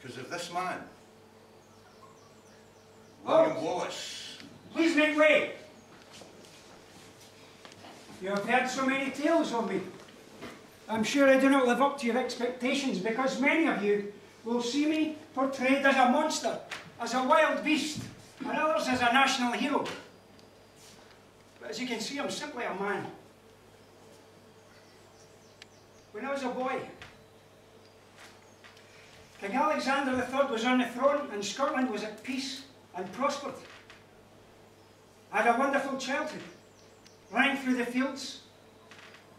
because of this man, William Wallace. Please make way. You have heard so many tales of me. I'm sure I do not live up to your expectations, because many of you will see me portrayed as a monster, as a wild beast, and others as a national hero. But as you can see, I'm simply a man. When I was a boy, King Alexander III was on the throne and Scotland was at peace and prospered. I had a wonderful childhood, running through the fields,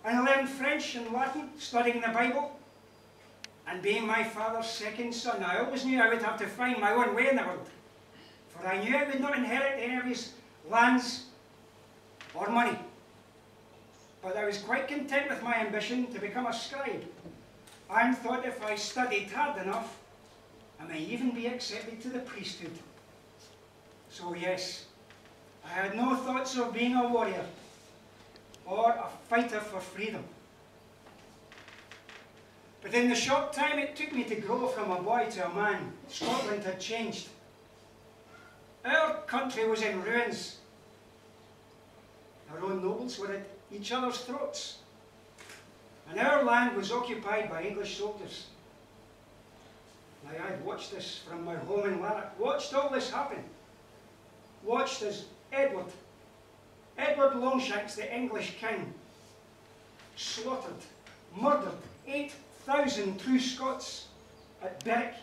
and I learned French and Latin, studying the Bible. And being my father's second son, I always knew I would have to find my own way in the world. For I knew I would not inherit any of his lands or money. But I was quite content with my ambition to become a scribe, and thought if I studied hard enough, I may even be accepted to the priesthood. So yes, I had no thoughts of being a warrior or a fighter for freedom. But in the short time it took me to grow from a boy to a man, Scotland had changed. Our country was in ruins. Our own nobles were at each other's throats. And our land was occupied by English soldiers. Now, I'd watched this from my home in Lanark, watched all this happen. Watched as Edward Longshanks, the English king, slaughtered, murdered 8,000 true Scots at Berwick.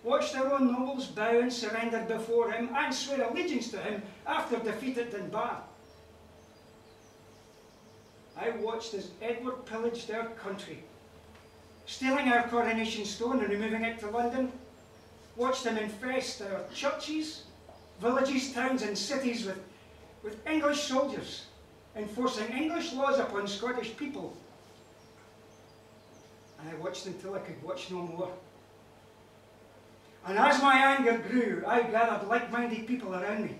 Watched our own nobles bow and surrender before him and swear allegiance to him after defeat at Dunbar. I watched as Edward pillaged our country, stealing our coronation stone and removing it to London. Watched him infest our churches, villages, towns and cities with English soldiers, enforcing English laws upon Scottish people. And I watched until I could watch no more. And as my anger grew, I gathered like-minded people around me,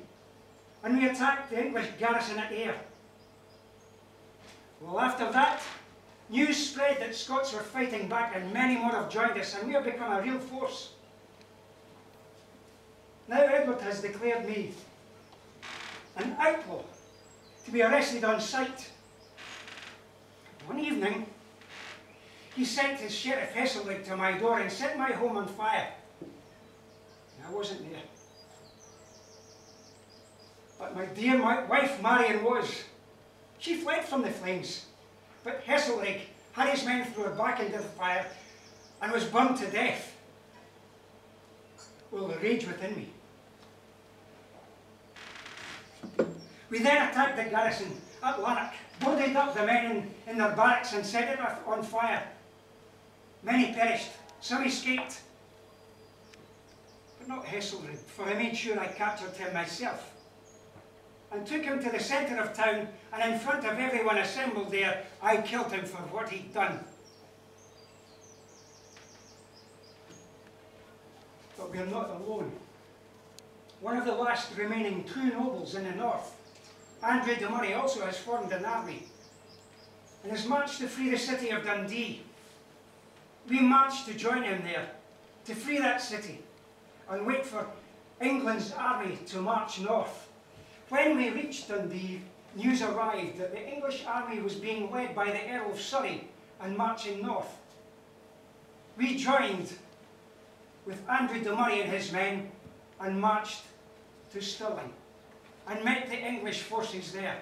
and we attacked the English garrison at Ayr. Well, after that, news spread that Scots were fighting back, and many more have joined us, and we have become a real force. Now Edward has declared me an outlaw, to be arrested on sight. One evening, he sent his Sheriff Hesselrig to my door and set my home on fire. I wasn't there. But my dear wife Marion was. She fled from the flames, but Hesselrig had his men throw her back into the fire and was burned to death. Well, the rage within me. We then attacked the garrison at Lanark, boarded up the men in their barracks and set it on fire. Many perished, some escaped. But not Hesselrig, for I made sure I captured him myself and took him to the centre of town, and in front of everyone assembled there, I killed him for what he'd done. But we're not alone. One of the last remaining true nobles in the north, Andrew de Murray, also has formed an army and has marched to free the city of Dundee. We marched to join him there, to free that city, and wait for England's army to march north. When we reached Dundee, news arrived that the English army was being led by the Earl of Surrey and marching north. We joined with Andrew de Murray and his men and marched to Stirling and met the English forces there.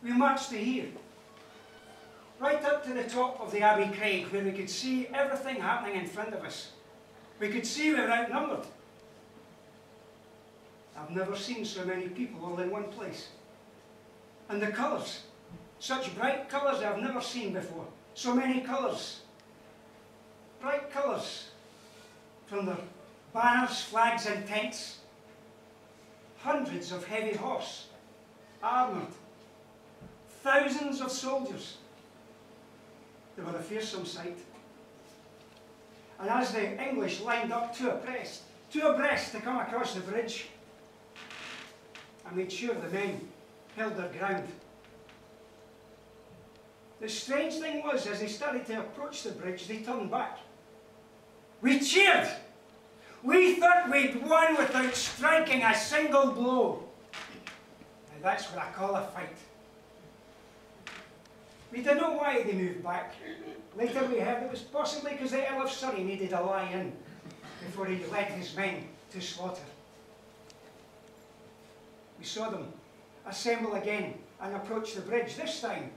We marched to here, right up to the top of the Abbey Craig, where we could see everything happening in front of us. We could see we were outnumbered. I've never seen so many people all in one place. And the colours, such bright colours I've never seen before. So many colours, bright colours, from their banners, flags and tents. Hundreds of heavy horse, armoured, thousands of soldiers. They were a fearsome sight. And as the English lined up two abreast to come across the bridge, I made sure the men held their ground. The strange thing was, as they started to approach the bridge, they turned back We cheered. We thought we'd won without striking a single blow. Now that's what I call a fight. We didn't know why they moved back. Later we heard it was possibly because the Earl of Surrey needed a lie-in before he led his men to slaughter. We saw them assemble again and approach the bridge. This time,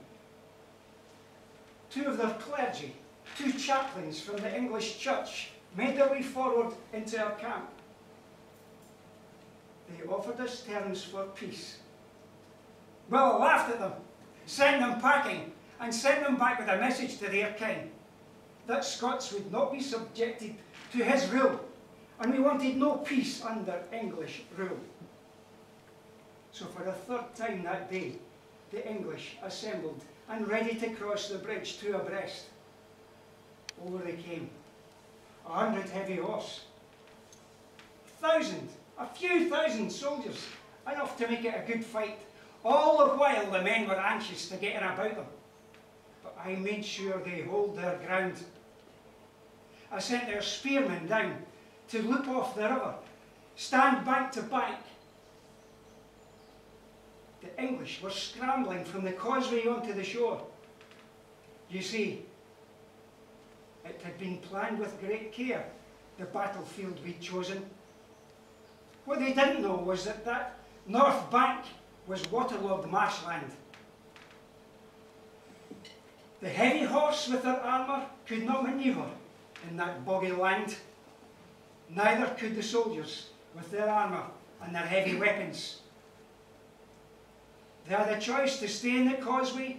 two of their clergy, two chaplains from the English church, made their way forward into our camp. They offered us terms for peace. Well, I laughed at them, sent them packing, and sent them back with a message to their king that Scots would not be subjected to his rule, and we wanted no peace under English rule. So for the third time that day, the English assembled and ready to cross the bridge two abreast. Over they came, 100 heavy horse, a few thousand soldiers, enough to make it a good fight. All the while the men were anxious to get in about them. But I made sure they hold their ground. I sent their spearmen down to loop off the river, stand bank to bank. The English were scrambling from the causeway onto the shore. You see, it had been planned with great care, the battlefield we'd chosen. What they didn't know was that that north bank was waterlogged marshland. The heavy horse with their armour could not manoeuvre in that boggy land. Neither could the soldiers with their armour and their heavy weapons. They had a choice to stay in the causeway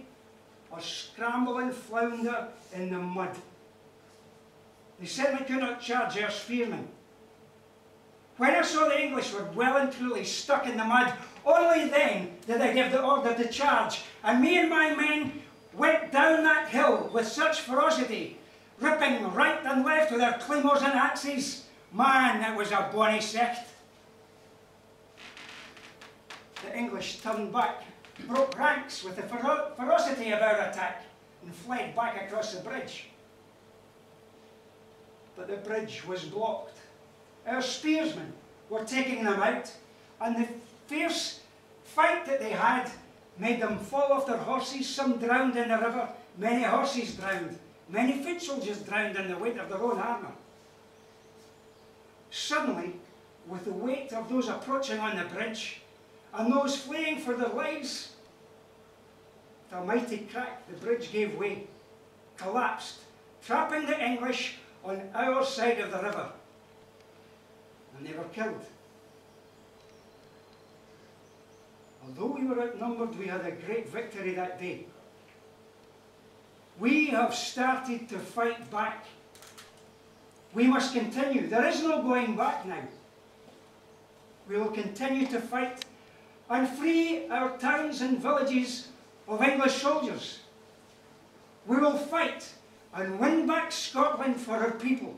or scramble and flounder in the mud. They certainly could not charge our spearmen. When I saw the English were well and truly stuck in the mud, only then did I give the order to charge, and me and my men went down that hill with such ferocity, ripping right and left with their claymores and axes. Man, it was a bonny sight. The English turned back, broke ranks with the ferocity of our attack, and fled back across the bridge. But the bridge was blocked. Our spearsmen were taking them out, and the fierce fight that they had made them fall off their horses. Some drowned in the river, many horses drowned, many foot soldiers drowned in the weight of their own armour. Suddenly, with the weight of those approaching on the bridge, and those fleeing for their lives, with a mighty crack the bridge gave way, collapsed, trapping the English on our side of the river. And they were killed. Although we were outnumbered, we had a great victory that day. We have started to fight back. We must continue. There is no going back now. We will continue to fight and free our towns and villages of English soldiers. We will fight and win back Scotland for her people.